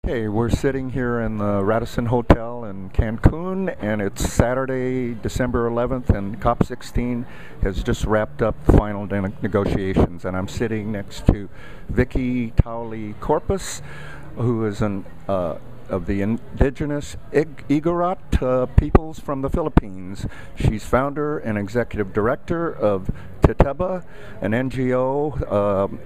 Okay, we're sitting here in the Radisson Hotel in Cancun, and it's Saturday, December 11th, and COP16 has just wrapped up the final negotiations. And I'm sitting next to Vicky Tauli-Corpus, who is of the Indigenous Igorot peoples from the Philippines. She's founder and executive director of TTEBA, an NGO.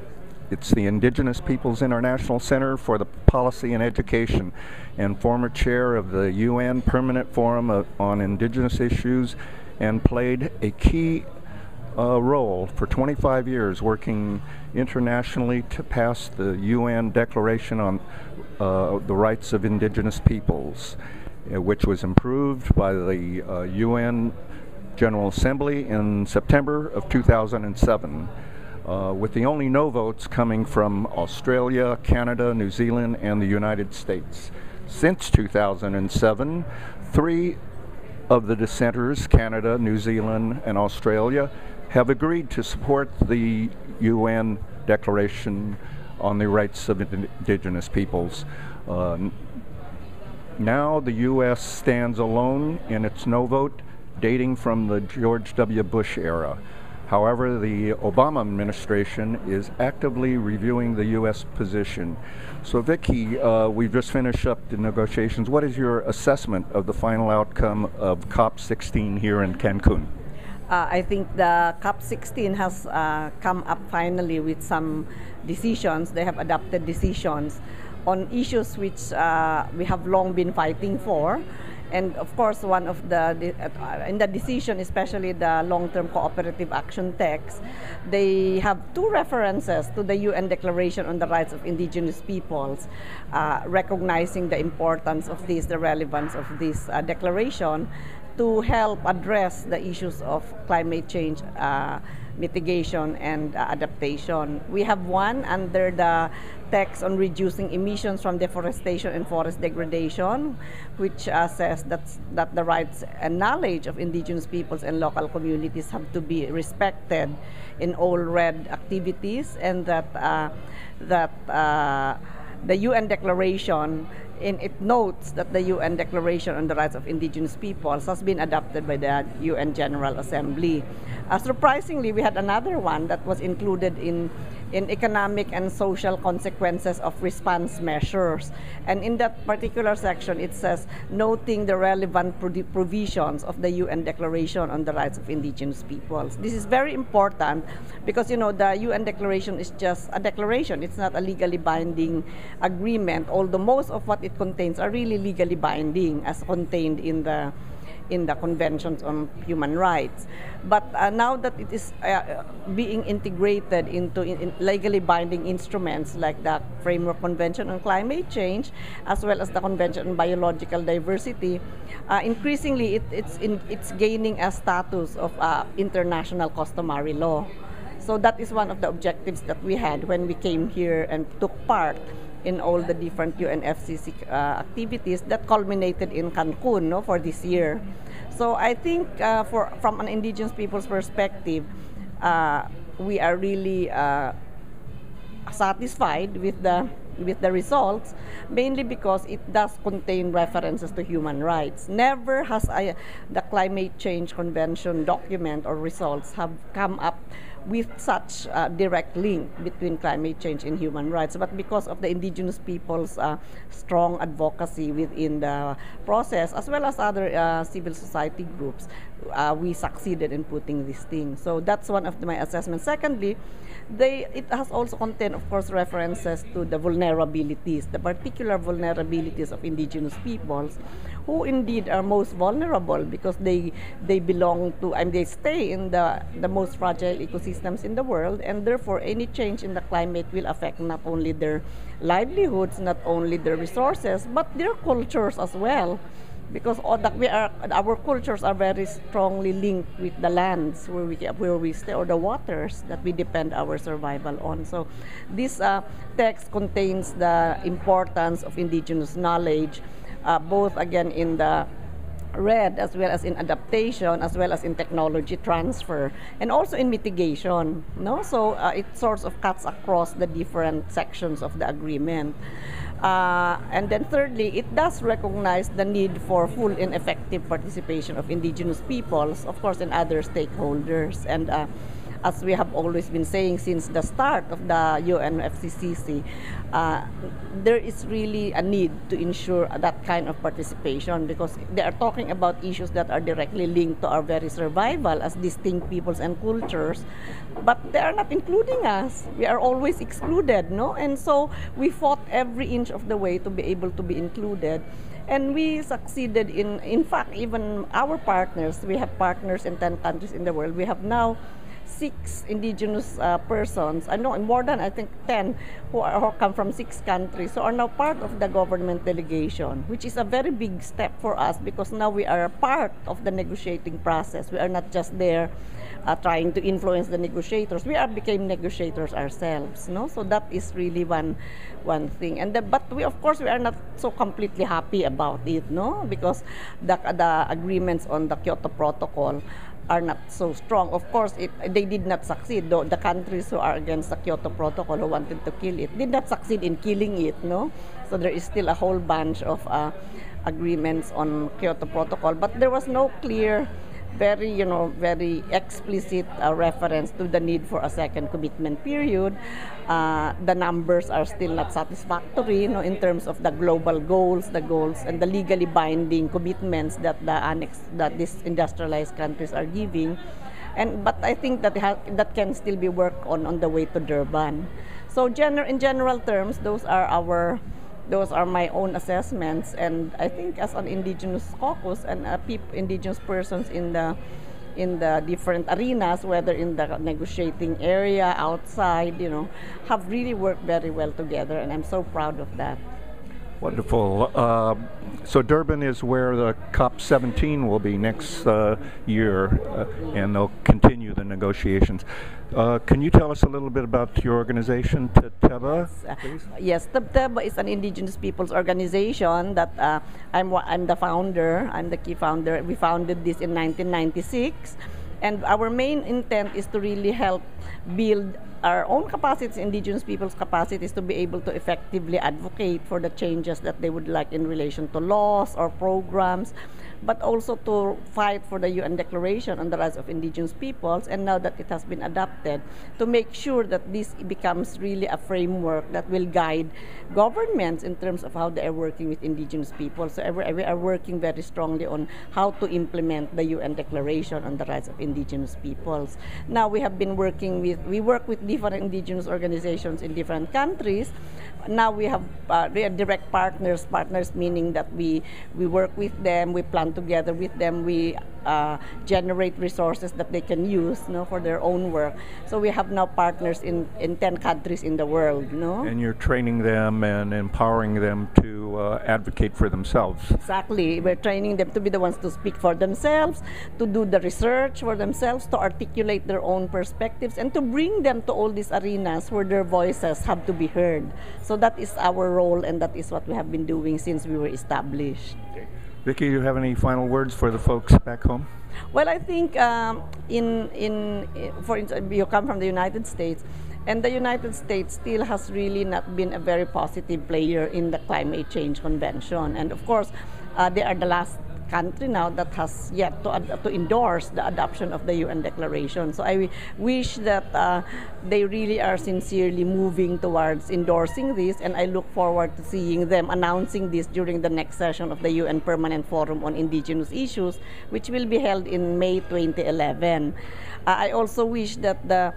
It's the Indigenous Peoples International Center for the Policy and Education, and former chair of the UN Permanent Forum on Indigenous Issues, and played a key role for 25 years working internationally to pass the UN Declaration on the Rights of Indigenous Peoples, which was improved by the UN General Assembly in September of 2007. With the only no votes coming from Australia, Canada, New Zealand, and the United States. Since 2007, 3 of the dissenters, Canada, New Zealand, and Australia, have agreed to support the UN Declaration on the Rights of Indigenous Peoples. Now the U.S. stands alone in its no vote, dating from the George W. Bush era. However, the Obama administration is actively reviewing the U.S. position. So Vicky, we've just finished up the negotiations. What is your assessment of the final outcome of COP16 here in Cancun? I think the COP16 has come up finally with some decisions. They have adopted decisions on issues which we have long been fighting for. And of course, one of in the decision, especially the long-term cooperative action text, they have 2 references to the UN Declaration on the Rights of Indigenous Peoples, recognizing the importance of this, the relevance of this declaration to help address the issues of climate change mitigation and adaptation. We have one under the text on reducing emissions from deforestation and forest degradation, which says that the rights and knowledge of indigenous peoples and local communities have to be respected in all RED activities, and that the UN Declaration, it notes that the UN Declaration on the Rights of Indigenous Peoples has been adopted by the UN General Assembly. Surprisingly, we had another one that was included in economic and social consequences of response measures. And in that particular section, it says, noting the relevant provisions of the UN Declaration on the Rights of Indigenous Peoples. This is very important because, you know, the UN Declaration is just a declaration. It's not a legally binding agreement, although most of what it contains are really legally binding as contained in the Conventions on Human Rights. But now that it is being integrated into legally binding instruments like the Framework Convention on Climate Change, as well as the Convention on Biological Diversity, increasingly it's gaining a status of international customary law. So that is one of the objectives that we had when we came here and took part in all the different UNFCCC activities that culminated in Cancun for this year. So I think from an indigenous people's perspective, we are really satisfied with the results, mainly because it does contain references to human rights. Never has the Climate Change Convention document or results have come up with such direct link between climate change and human rights. But because of the indigenous people's strong advocacy within the process, as well as other civil society groups, we succeeded in putting this thing. So that's one of my assessments. Secondly, it has also contained, of course, references to the vulnerabilities, the particular vulnerabilities of indigenous peoples, who indeed are most vulnerable because they belong to, and they stay in the most fragile ecosystems in the world, and therefore any change in the climate will affect not only their livelihoods, not only their resources, but their cultures as well. Because our cultures are very strongly linked with the lands where we stay, or the waters that we depend our survival on. So this text contains the importance of indigenous knowledge, both again in the RED, as well as in adaptation, as well as in technology transfer, and also in mitigation. No, so it sort of cuts across the different sections of the agreement. And then thirdly, it does recognize the need for full and effective participation of indigenous peoples, of course, and other stakeholders. And as we have always been saying since the start of the UNFCCC, there is really a need to ensure that kind of participation, because they are talking about issues that are directly linked to our very survival as distinct peoples and cultures, but they are not including us. We are always excluded, no? And so we fought every inch of the way to be able to be included. And we succeeded in fact, even our partners, we have partners in 10 countries in the world. We have now 6 indigenous persons, I know more than I think 10 who come from 6 countries, so are now part of the government delegation, which is a very big step for us, because now we are a part of the negotiating process. We are not just there trying to influence the negotiators. We became negotiators ourselves, no? So that is really one thing. And but we, of course, we are not so completely happy about it, no? Because the agreements on the Kyoto Protocol are not so strong. Of course, they did not succeed. Though the countries who are against the Kyoto Protocol, who wanted to kill it, did not succeed in killing it, no? So there is still a whole bunch of agreements on Kyoto Protocol, but there was no clear, very explicit reference to the need for a second commitment period. The numbers are still not satisfactory, in terms of the global goals, and the legally binding commitments that these industrialized countries are giving. But I think that can still be worked on the way to Durban. So in general terms, those are my own assessments, and I think as an indigenous caucus and indigenous persons in the different arenas, whether in the negotiating area, outside, have really worked very well together, and I'm so proud of that. Wonderful. So Durban is where the COP17 will be next year, and they'll continue the negotiations. Can you tell us a little bit about your organization, TEBA, please? Yes, TEBA is an Indigenous Peoples organization that I'm the founder. I'm the key founder. We founded this in 1996. And our main intent is to really help build our own capacities, indigenous people's capacities, to be able to effectively advocate for the changes that they would like in relation to laws or programs, but also to fight for the UN Declaration on the Rights of Indigenous Peoples, and now that it has been adopted, to make sure that this becomes really a framework that will guide governments in terms of how they are working with indigenous people. So we are working very strongly on how to implement the UN Declaration on the Rights of Indigenous Peoples. Now we have been we work with different indigenous organizations in different countries. Now we are direct partners meaning that we work with them, we plan together with them, we generate resources that they can use for their own work. So we have now partners in 10 countries in the world. And you're training them and empowering them to advocate for themselves. Exactly. We're training them to be the ones to speak for themselves, to do the research for themselves, to articulate their own perspectives, and to bring them to all these arenas where their voices have to be heard. So that is our role, and that is what we have been doing since we were established. Okay. Vicky, do you have any final words for the folks back home? Well, I think for instance, you come from the United States, and the United States still has really not been a very positive player in the climate change convention. And of course, they are the last country now that has yet to endorse the adoption of the UN Declaration. So I wish that they really are sincerely moving towards endorsing this, and I look forward to seeing them announcing this during the next session of the UN Permanent Forum on Indigenous Issues, which will be held in May 2011. I also wish that the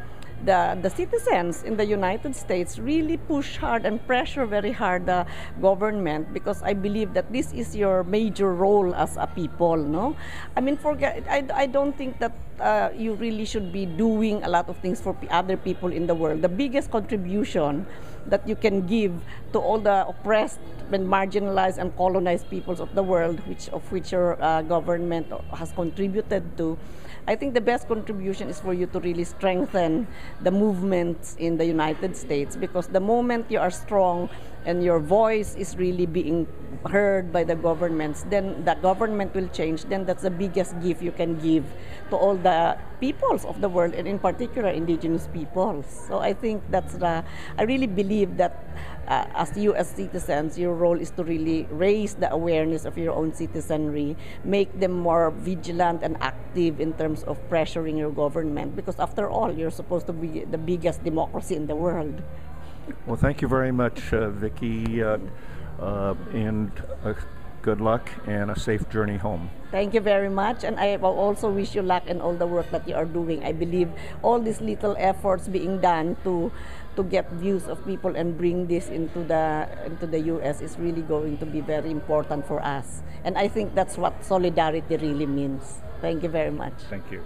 citizens in the United States really push hard and pressure very hard the government, because I believe that this is your major role as a people, no? I mean, I don't think that you really should be doing a lot of things for other people in the world. The biggest contribution that you can give to all the oppressed and marginalized and colonized peoples of the world, of which your government has contributed to, I think the best contribution is for you to really strengthen the movements in the United States, because the moment you are strong and your voice is really being heard by the governments, then the government will change. Then that's the biggest gift you can give to all the peoples of the world, and in particular indigenous peoples. So I think I really believe that as U.S. citizens, your role is to really raise the awareness of your own citizenry, make them more vigilant and active in terms of pressuring your government, because after all, you're supposed to be the biggest democracy in the world. Well, thank you very much, Vicky, and good luck and a safe journey home. Thank you very much, and I will also wish you luck in all the work that you are doing. I believe all these little efforts being done to get views of people and bring this into the U.S. is really going to be very important for us. And I think that's what solidarity really means. Thank you very much. Thank you.